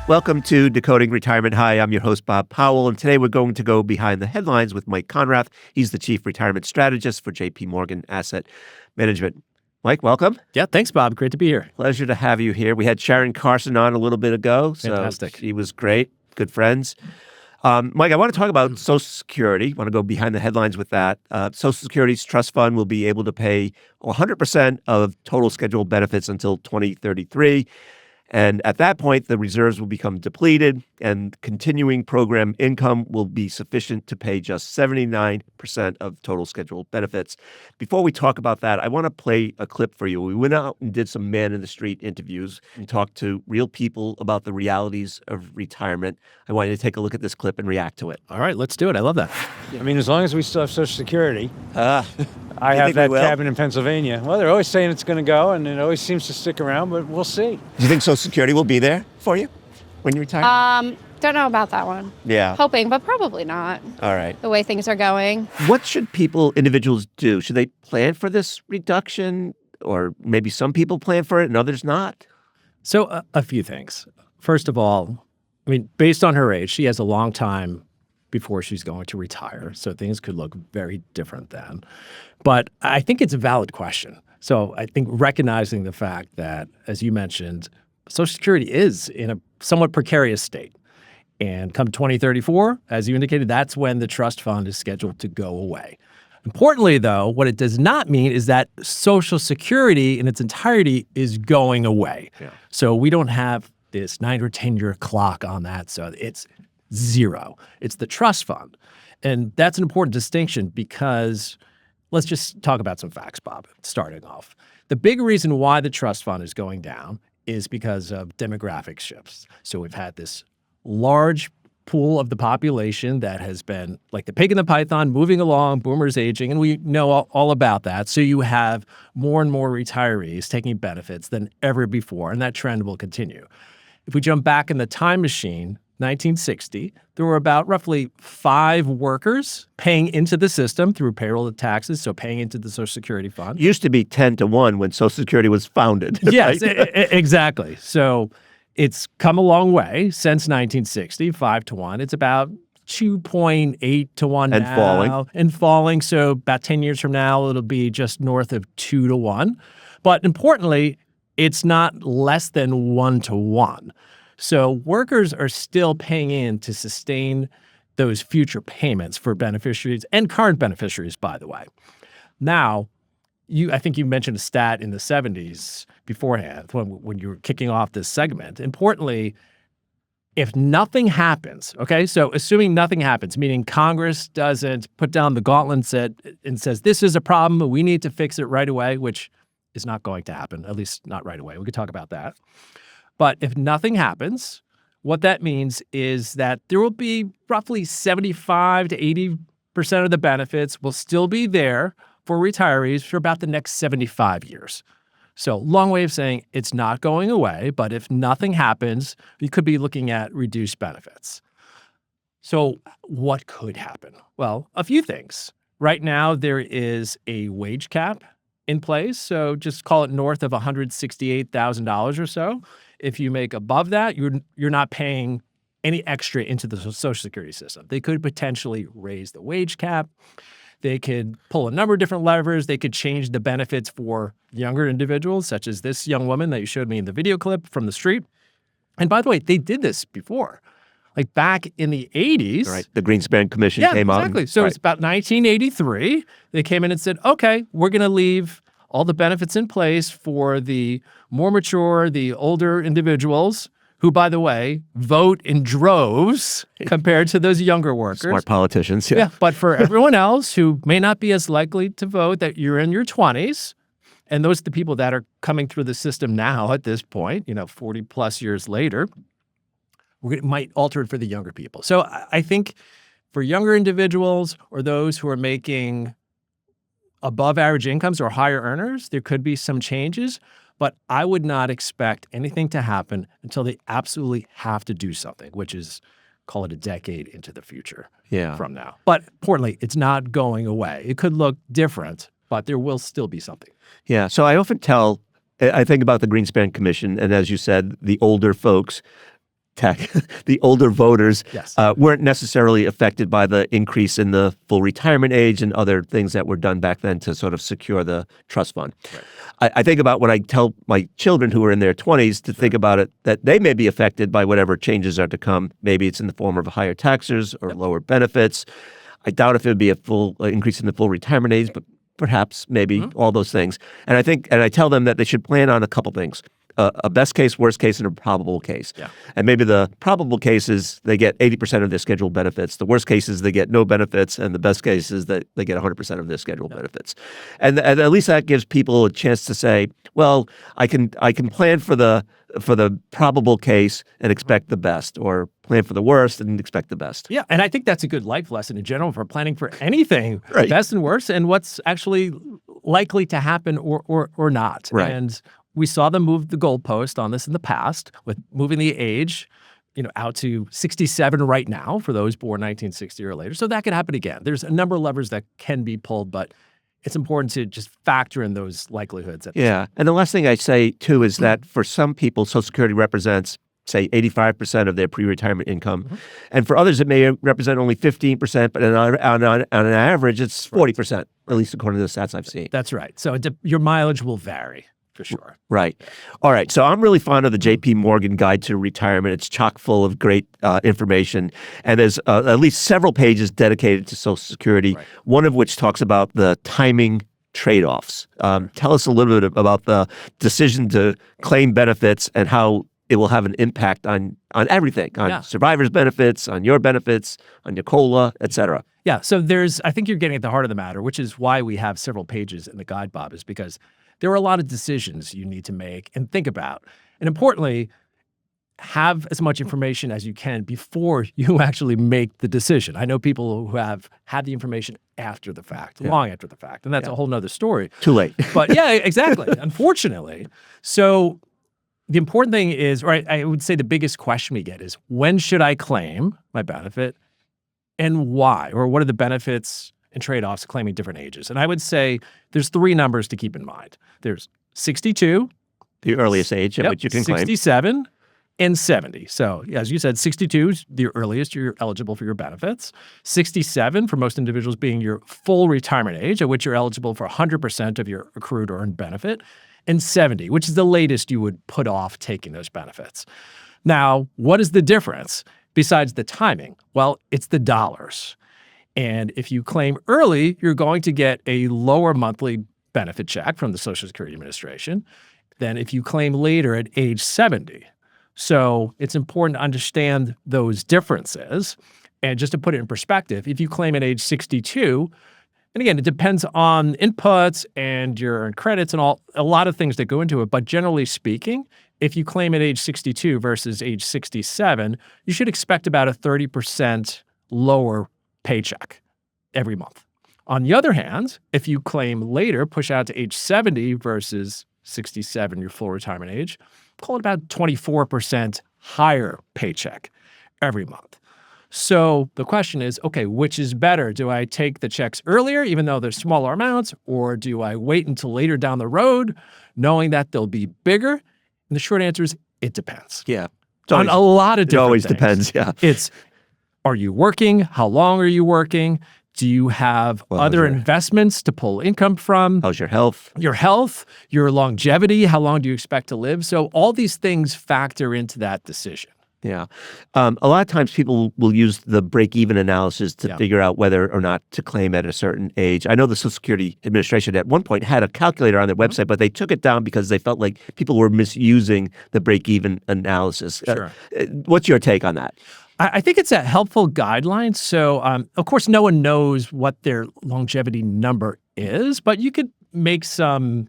Welcome to Decoding Retirement. Hi, I'm your host, Bob Powell, and today we're going to go behind the headlines with Mike Conrath. He's the Chief Retirement Strategist for JPMorgan Asset Management. Mike, welcome. Yeah, thanks, Bob. Great to be here. Pleasure to have you here. We had Sharon Carson on a little bit ago. Fantastic. So she was great. Good friends. Mike, I want to talk about Social Security. I want to go behind the headlines with that. Social Security's trust fund will be able to pay 100% of total scheduled benefits until 2033. And at that point, the reserves will become depleted and continuing program income will be sufficient to pay just 79% of total scheduled benefits. Before we talk about that, I want to play a clip for you. We went out and did some man-in-the-street interviews and talked to real people about the realities of retirement. I want you to take a look at this clip and react to it. All right, let's do it. I love that. I mean, as long as we still have Social Security, I You have think we that will? cabin in Pennsylvania. Well, they're always saying it's going to go, and it always seems to stick around, but we'll see. Do you think Social Security will be there for you when you retire? Don't know about that one. Yeah. Hoping, but probably not. All right. The way things are going. What should individuals do? Should they plan for this reduction? Or maybe some people plan for it and others not? So a few things. First of all, I mean, based on her age, she has a long time before she's going to retire. So things could look very different then. But I think it's a valid question. So I think recognizing the fact that, as you mentioned, Social Security is in a somewhat precarious state. And come 2034, as you indicated, that's when the trust fund is scheduled to go away. Importantly, though, what it does not mean is that Social Security in its entirety is going away. Yeah. So we don't have this 9 or 10-year clock on that. So it's zero. It's the trust fund. And that's an important distinction because let's just talk about some facts, Bob, starting off. The big reason why the trust fund is going down is because of demographic shifts. So we've had this large pool of the population that has been like the pig in the python, moving along, boomers aging, and we know all about that. So you have more and more retirees taking benefits than ever before, and that trend will continue. If we jump back in the time machine, 1960, there were about roughly 5 workers paying into the system through payroll and taxes, so paying into the Social Security fund. It used to be 10-1 when Social Security was founded. Yes, right? Exactly. So it's come a long way since 1960, 5-1. It's about 2.8-1 And now. falling. And falling. So about 10 years from now, it'll be just north of 2-1. But importantly, it's not less than 1-1. So workers are still paying in to sustain those future payments for beneficiaries and current beneficiaries, by the way. Now, I think you mentioned a stat in the 70s beforehand when you were kicking off this segment. Importantly, if nothing happens, okay, so assuming nothing happens, meaning Congress doesn't put down the gauntlet and says, this is a problem, we need to fix it right away, which is not going to happen, at least not right away. We could talk about that. But if nothing happens, what that means is that there will be roughly 75 to 80% of the benefits will still be there for retirees for about the next 75 years. So long way of saying it's not going away, but if nothing happens, you could be looking at reduced benefits. So what could happen? Well, a few things. Right now, there is a wage cap in place, so just call it north of $168,000 or so. If you make above that, you're not paying any extra into the Social Security system. They could potentially raise the wage cap. They could pull a number of different levers. They could change the benefits for younger individuals, such as this young woman that you showed me in the video clip from the street. And by the way, they did this before. Like back in the 80s. Right. The Greenspan Commission came out. Exactly. So it's about 1983. They came in and said, okay, we're going to leave all the benefits in place for the more mature, the older individuals who, by the way, vote in droves compared to those younger workers. Smart politicians. Yeah. Yeah, but for everyone else who may not be as likely to vote, that you're in your 20s, and those are the people that are coming through the system now at this point, 40 plus years later, we might alter it for the younger people. So I think for younger individuals or those who are making above average incomes or higher earners, there could be some changes, but I would not expect anything to happen until they absolutely have to do something, which is, call it a decade into the future from now. But importantly, it's not going away. It could look different, but there will still be something. Yeah. So I often I think about the Greenspan Commission, and as you said, the older folks. the older voters Yes. weren't necessarily affected by the increase in the full retirement age and other things that were done back then to sort of secure the trust fund. Right. I think about when I tell my children who are in their 20s to think about it, that they may be affected by whatever changes are to come. Maybe it's in the form of higher taxes or lower benefits. I doubt if it would be a full increase in the full retirement age, but perhaps, maybe, all those things. And I tell them that they should plan on a couple things. A best case, worst case, and a probable case. Yeah. And maybe the probable case is they get 80% of their scheduled benefits. The worst case is they get no benefits, and the best case is that they get 100% of their scheduled benefits. And at least that gives people a chance to say, well, I can plan for the probable case and expect the best, or plan for the worst and expect the best. Yeah, and I think that's a good life lesson in general for planning for anything, right. Best and worst, and what's actually likely to happen or not. Right. And we saw them move the goalpost on this in the past with moving the age, out to 67 right now for those born 1960 or later. So that could happen again. There's a number of levers that can be pulled, but it's important to just factor in those likelihoods. Yeah. And the last thing I say, too, is that for some people, Social Security represents, say, 85% of their pre-retirement income. Mm-hmm. And for others, it may represent only 15%, but on an average, it's 40%, at least according to the stats I've seen. That's right. So your mileage will vary. For sure. Right. All right. So I'm really fond of the JPMorgan Guide to Retirement. It's chock full of great information. And there's at least several pages dedicated to Social Security, one of which talks about the timing trade-offs. Tell us a little bit about the decision to claim benefits and how it will have an impact on everything, on survivors' benefits, on your benefits, on your COLA, et cetera. Yeah. So I think you're getting at the heart of the matter, which is why we have several pages in the guide, Bob, is because there are a lot of decisions you need to make and think about. And importantly, have as much information as you can before you actually make the decision. I know people who have had the information after the fact, long after the fact, and that's a whole nother story. Too late. But yeah, exactly, unfortunately. So the important thing is, or I would say the biggest question we get is, when should I claim my benefit and why? Or what are the benefits and trade-offs of claiming different ages? And I would say there's three numbers to keep in mind. There's 62. The earliest age at which you can claim. 67 and 70. So as you said, 62 is the earliest you're eligible for your benefits. 67 for most individuals being your full retirement age, at which you're eligible for 100% of your accrued earned benefit. And 70, which is the latest you would put off taking those benefits. Now, what is the difference besides the timing? Well, it's the dollars. And if you claim early, you're going to get a lower monthly benefit check from the Social Security Administration than if you claim later at age 70. So it's important to understand those differences. And just to put it in perspective, if you claim at age 62, and again, it depends on inputs and your credits and a lot of things that go into it. But generally speaking, if you claim at age 62 versus age 67, you should expect about a 30% lower paycheck every month. On the other hand, if you claim later, push out to age 70 versus 67, your full retirement age, call it about 24% higher paycheck every month. So the question is, okay, which is better? Do I take the checks earlier, even though they're smaller amounts, or do I wait until later down the road, knowing that they'll be bigger? And the short answer is, it depends. Yeah. On a lot of different things. It always depends, yeah. It's, are you working? How long are you working? Do you have other investments to pull income from? How's your health? Your health, your longevity, how long do you expect to live? So all these things factor into that decision. Yeah. A lot of times people will use the break-even analysis to figure out whether or not to claim at a certain age. I know the Social Security Administration at one point had a calculator on their website, but they took it down because they felt like people were misusing the break-even analysis. Sure. What's your take on that? I think it's a helpful guideline. So, of course, no one knows what their longevity number is, but you could make some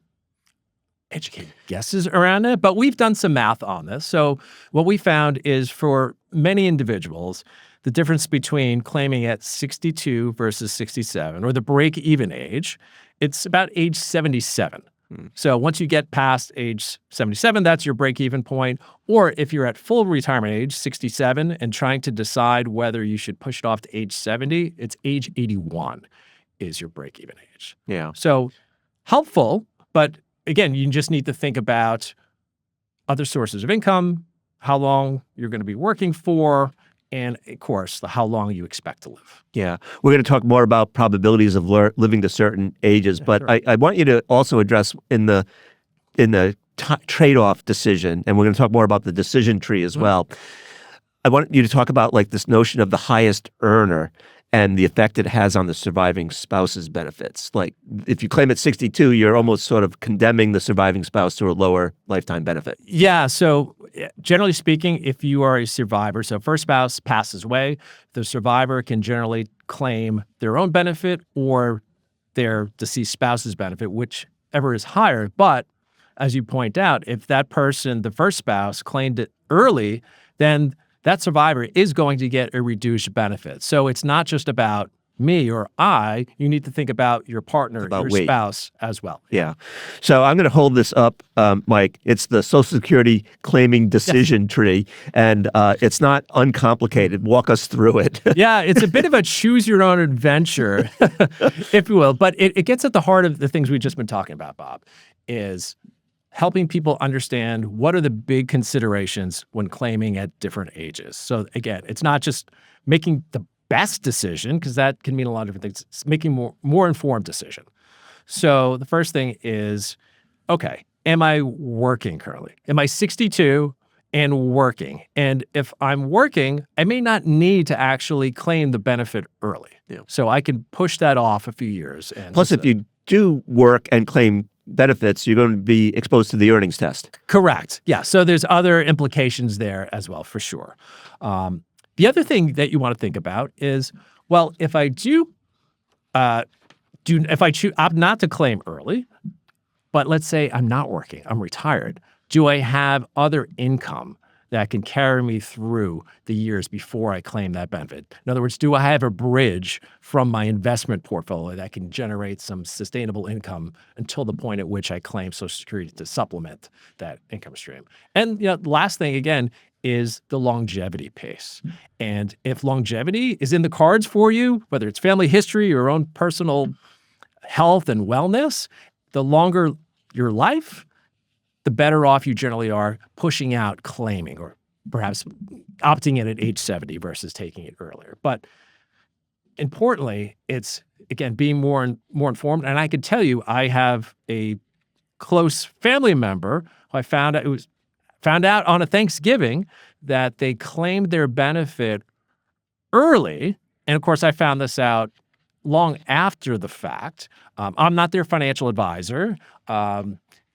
educated guesses around it. But we've done some math on this. So what we found is for many individuals, the difference between claiming at 62 versus 67, or the break-even age, it's about age 77. So once you get past age 77, that's your break-even point. Or if you're at full retirement age, 67, and trying to decide whether you should push it off to age 70, it's age 81 is your break-even age. Yeah. So helpful, but again, you just need to think about other sources of income, how long you're going to be working for, and of course, how long you expect to live. Yeah. We're going to talk more about probabilities of living to certain ages, but sure. I want you to also address in the trade-off decision, and we're going to talk more about the decision tree as well. I want you to talk about like this notion of the highest earner and the effect it has on the surviving spouse's benefits. Like if you claim at 62, you're almost sort of condemning the surviving spouse to a lower lifetime benefit. Yeah. So generally speaking, if you are a survivor, so first spouse passes away, the survivor can generally claim their own benefit or their deceased spouse's benefit, whichever is higher. But as you point out, if that person, the first spouse, claimed it early, then that survivor is going to get a reduced benefit. So it's not just about me or I. You need to think about your partner, your spouse as well. Yeah. So I'm going to hold this up, Mike. It's the Social Security claiming decision tree, and it's not uncomplicated. Walk us through it. Yeah, it's a bit of a choose your own adventure, if you will. But it gets at the heart of the things we've just been talking about, Bob, is helping people understand what are the big considerations when claiming at different ages. So again, it's not just making the best decision, because that can mean a lot of different things. It's making more informed decision. So the first thing is, okay, am I working currently? Am I 62 and working? And if I'm working, I may not need to actually claim the benefit early. Yeah. So I can push that off a few years. And plus, if you do work and claim benefits, you're going to be exposed to the earnings test. Correct. Yeah. So there's other implications there as well, for sure. The other thing that you want to think about is, well, if I opt not to claim early, but let's say I'm not working, I'm retired, do I have other income that can carry me through the years before I claim that benefit? In other words, do I have a bridge from my investment portfolio that can generate some sustainable income until the point at which I claim Social Security to supplement that income stream? And the last thing, again, is the longevity piece. And if longevity is in the cards for you, whether it's family history, your own personal health and wellness, the longer your life, the better off you generally are pushing out claiming, or perhaps opting in at age 70 versus taking it earlier. But importantly, it's, again, being more informed. And I can tell you, I have a close family member who I found out on a Thanksgiving that they claimed their benefit early. And of course, I found this out long after the fact. I'm not their financial advisor.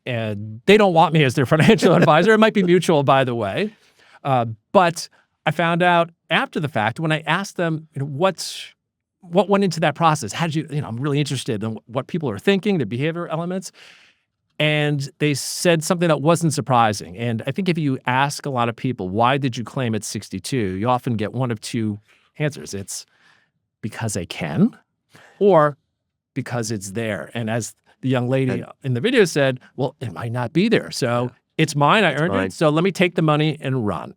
And they don't want me as their financial advisor. It might be mutual, by the way. But I found out after the fact when I asked them, what went into that process? How did you, I'm really interested in what people are thinking, the behavior elements. And they said something that wasn't surprising. And I think if you ask a lot of people, why did you claim at 62? You often get one of two answers. It's because I can, or because it's there. And as the young lady in the video said, well, it might not be there. So it's mine. I earned it. So let me take the money and run.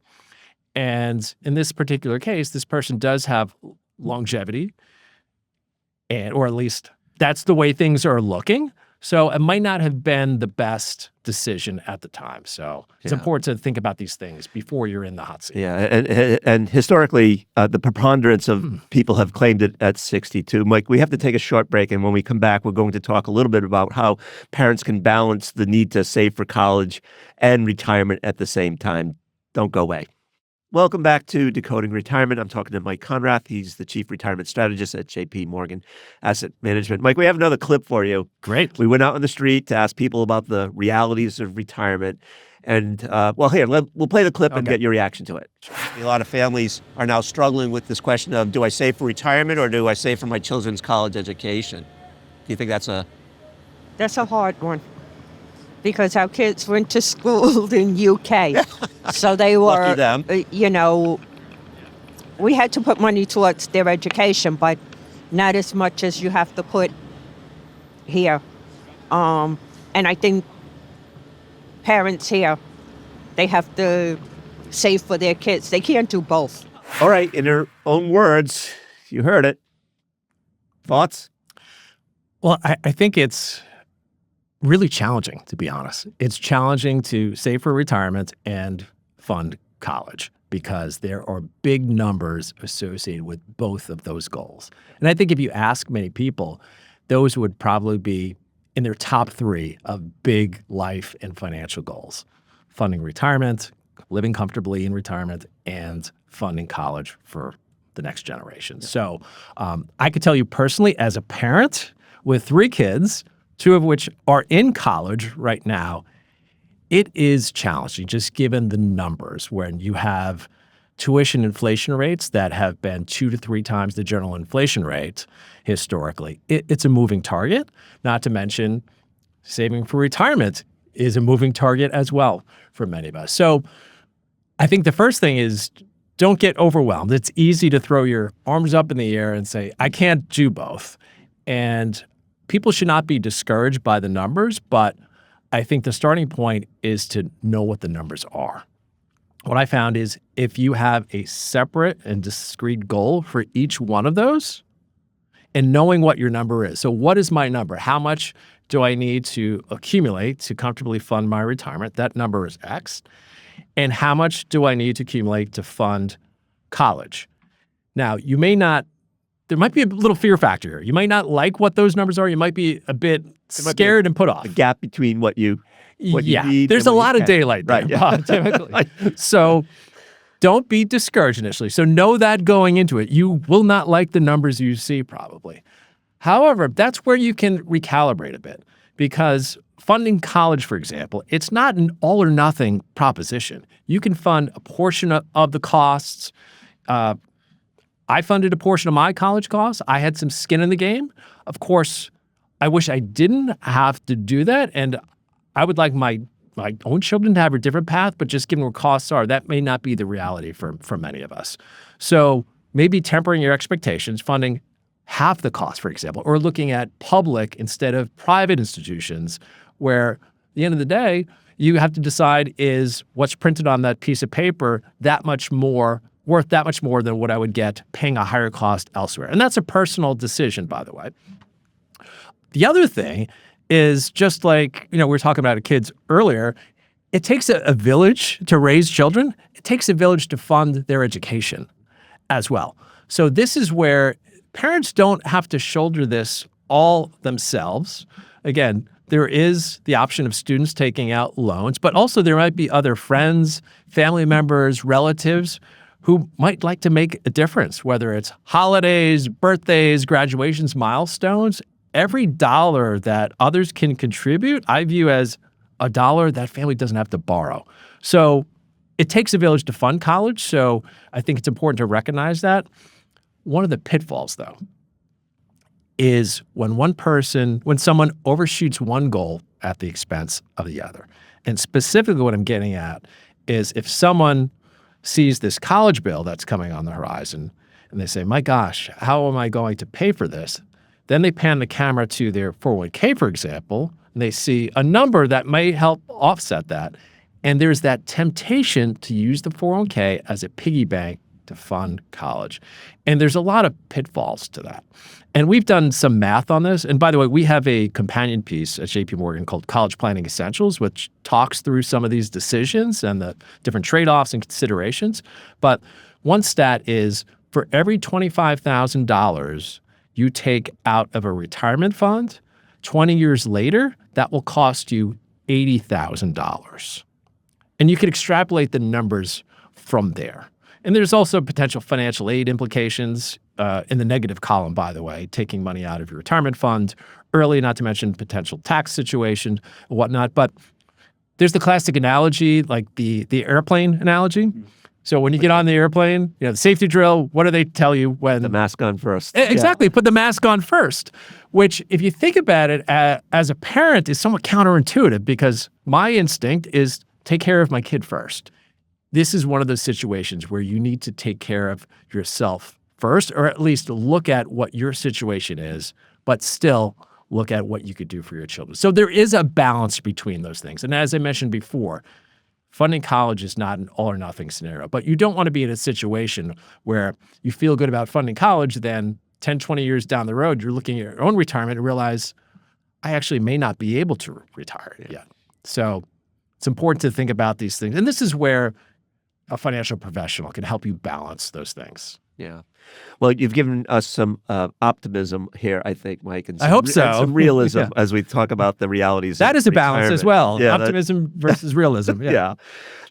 And in this particular case, this person does have longevity, or at least that's the way things are looking. So it might not have been the best decision at the time. So it's important to think about these things before you're in the hot seat. Yeah, and historically, the preponderance of people have claimed it at 62. Mike, we have to take a short break, and when we come back, we're going to talk a little bit about how parents can balance the need to save for college and retirement at the same time. Don't go away. Welcome back to Decoding Retirement. I'm talking to Mike Conrath. He's the Chief Retirement Strategist at JPMorgan Asset Management. Mike, we have another clip for you. Great. We went out on the street to ask people about the realities of retirement. And, here, we'll play the clip and get your reaction to it. A lot of families are now struggling with this question of, do I save for retirement or do I save for my children's college education? Do you think that's a hard one. Because our kids went to school in UK. So they were, lucky them. We had to put money towards their education, but not as much as you have to put here. And I think parents here, they have to save for their kids. They can't do both. All right, in her own words, you heard it. Thoughts? Well, I think it's really challenging, to be honest. It's challenging to save for retirement and fund college because there are big numbers associated with both of those goals. And I think if you ask many people, those would probably be in their top 3 of big life and financial goals: funding retirement, living comfortably in retirement, and funding college for the next generation. So I could tell you personally, as a parent with 3 kids, 2 of which are in college right now, it is challenging just given the numbers when you have tuition inflation rates that have been 2 to 3 times the general inflation rate historically. It's a moving target, not to mention saving for retirement is a moving target as well for many of us. So I think the first thing is don't get overwhelmed. It's easy to throw your arms up in the air and say, I can't do both. And people should not be discouraged by the numbers, but I think the starting point is to know what the numbers are. What I found is if you have a separate and discrete goal for each one of those and knowing what your number is. So what is my number? How much do I need to accumulate to comfortably fund my retirement? That number is X. And how much do I need to accumulate to fund college? Now, there might be a little fear factor here. You might not like what those numbers are. You might be a bit scared and put off. The gap between what you need. There's a lot of daylight there, right, yeah. Bob, typically. So don't be discouraged initially. So know that going into it. You will not like the numbers you see probably. However, that's where you can recalibrate a bit because funding college, for example, it's not an all or nothing proposition. You can fund a portion of the costs. I funded a portion of my college costs. I had some skin in the game. Of course, I wish I didn't have to do that. And I would like my own children to have a different path, but just given where costs are, that may not be the reality for many of us. So maybe tempering your expectations, funding half the cost, for example, or looking at public instead of private institutions where at the end of the day, you have to decide is what's printed on that piece of paper worth that much more than what I would get paying a higher cost elsewhere. And that's a personal decision, by the way. The other thing is just like, we were talking about kids earlier, it takes a village to raise children. It takes a village to fund their education as well. So this is where parents don't have to shoulder this all themselves. Again, there is the option of students taking out loans, but also there might be other friends, family members, relatives who might like to make a difference, whether it's holidays, birthdays, graduations, milestones. Every dollar that others can contribute, I view as a dollar that family doesn't have to borrow. So it takes a village to fund college. So I think it's important to recognize that. One of the pitfalls, though, is when someone overshoots one goal at the expense of the other. And specifically what I'm getting at is if someone sees this college bill that's coming on the horizon and they say, my gosh, how am I going to pay for this? Then they pan the camera to their 401k, for example, and they see a number that may help offset that. And there's that temptation to use the 401k as a piggy bank to fund college. And there's a lot of pitfalls to that. And we've done some math on this. And by the way, we have a companion piece at JPMorgan called College Planning Essentials, which talks through some of these decisions and the different trade-offs and considerations. But one stat is for every $25,000 you take out of a retirement fund, 20 years later, that will cost you $80,000. And you can extrapolate the numbers from there. And there's also potential financial aid implications in the negative column, by the way, taking money out of your retirement fund early, not to mention potential tax situation and whatnot. But there's the classic analogy, like the airplane analogy. So when you get on the airplane, the safety drill, what do they tell you when? The mask on first. Exactly. Yeah. Put the mask on first, which if you think about it as a parent is somewhat counterintuitive because my instinct is take care of my kid first. This is one of those situations where you need to take care of yourself first, or at least look at what your situation is, but still look at what you could do for your children. So there is a balance between those things. And as I mentioned before, funding college is not an all or nothing scenario, but you don't want to be in a situation where you feel good about funding college, then 10, 20 years down the road, you're looking at your own retirement and realize, I actually may not be able to retire yet. So it's important to think about these things. And this is where a financial professional can help you balance those things. Yeah. Well, you've given us some optimism here, I think, Mike, and I hope so. and some realism Yeah. as we talk about the realities That of is a balance as retirement. well. Yeah, Optimism versus realism. Yeah. yeah.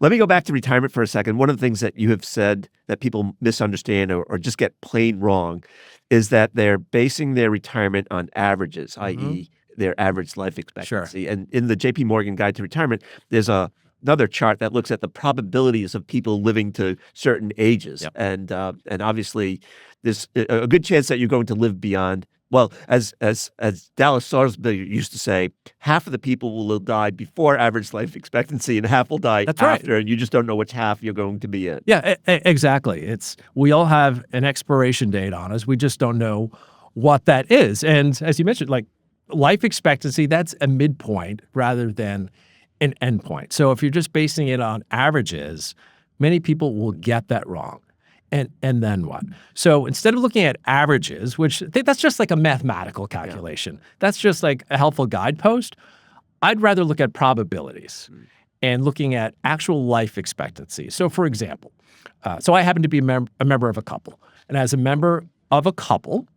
Let me go back to retirement for a second. One of the things that you have said that people misunderstand or just get plain wrong is that they're basing their retirement on averages, i.e., their average life expectancy. And in the JPMorgan Guide to Retirement, there's another chart that looks at the probabilities of people living to certain ages. Yep. And obviously, there's a good chance that you're going to live beyond. Well, as Dallas Sarsby used to say, half of the people will die before average life expectancy, and half will die That's right. after, and you just don't know which half you're going to be in. Yeah, exactly. We all have an expiration date on us. We just don't know what that is. And as you mentioned, like life expectancy, that's a midpoint rather than an endpoint. So if you're just basing it on averages, many people will get that wrong. And then what? So instead of looking at averages, which I think that's just like a mathematical calculation, that's just like a helpful guidepost, I'd rather look at probabilities and looking at actual life expectancy. So for example, so I happen to be a member of a couple. And as a member of a couple,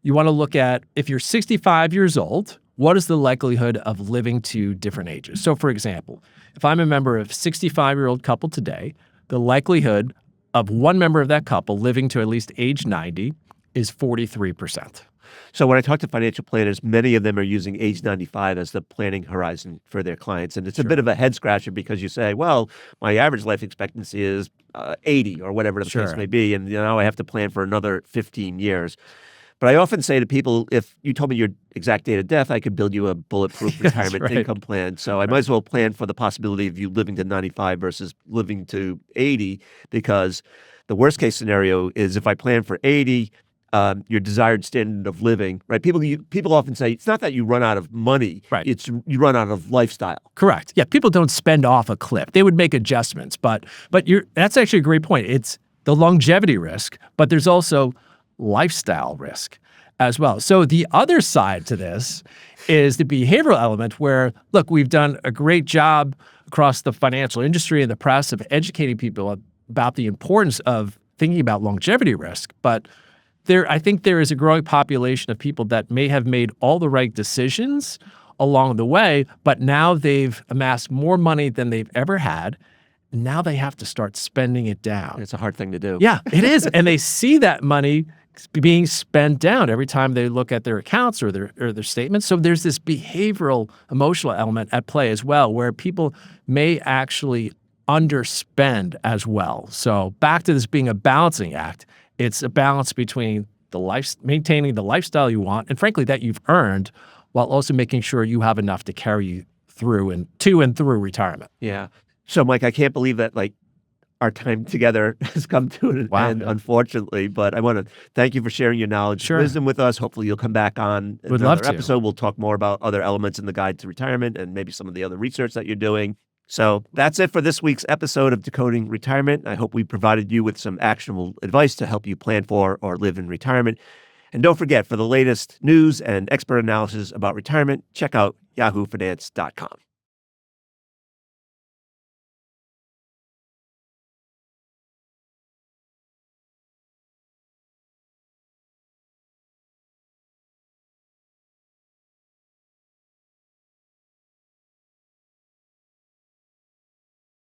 you want to look at if you're 65 years old, what is the likelihood of living to different ages? So for example, if I'm a member of a 65-year-old couple today, the likelihood of one member of that couple living to at least age 90 is 43%. So when I talk to financial planners, many of them are using age 95 as the planning horizon for their clients. And it's a bit of a head scratcher because you say, well, my average life expectancy is 80 or whatever the case may be. And now I have to plan for another 15 years. But I often say to people, if you told me your exact date of death, I could build you a bulletproof retirement income plan. So I might as well plan for the possibility of you living to 95 versus living to 80, because the worst case scenario is if I plan for 80, your desired standard of living, right? People often say it's not that you run out of money, right? It's you run out of lifestyle. Correct. Yeah, people don't spend off a cliff. They would make adjustments, but that's actually a great point. It's the longevity risk, but there's also lifestyle risk as well. So the other side to this is the behavioral element where, look, we've done a great job across the financial industry and the press of educating people about the importance of thinking about longevity risk. But I think there is a growing population of people that may have made all the right decisions along the way, but now they've amassed more money than they've ever had. Now they have to start spending it down. It's a hard thing to do. Yeah, it is. And they see that money being spent down every time they look at their accounts or their statements. So there's this behavioral, emotional element at play as well, where people may actually underspend as well. So back to this being a balancing act, it's a balance between maintaining the lifestyle you want and frankly that you've earned, while also making sure you have enough to carry you through and through retirement. Yeah. So Mike, I can't believe that our time together has come to an end, unfortunately. But I want to thank you for sharing your knowledge and wisdom with us. Hopefully you'll come back on another episode. We'll talk more about other elements in the Guide to Retirement and maybe some of the other research that you're doing. So that's it for this week's episode of Decoding Retirement. I hope we provided you with some actionable advice to help you plan for or live in retirement. And don't forget, for the latest news and expert analysis about retirement, check out yahoofinance.com.